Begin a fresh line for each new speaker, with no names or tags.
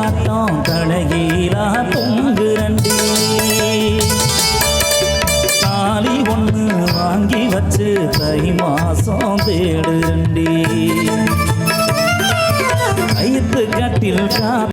ஆட்டம் தலைகீழா தொங்குரண்டி தாலி ஒண்ணு வாங்கி வச்சு தை மாசம் தேடுரண்டி கயிற்று கட்டில்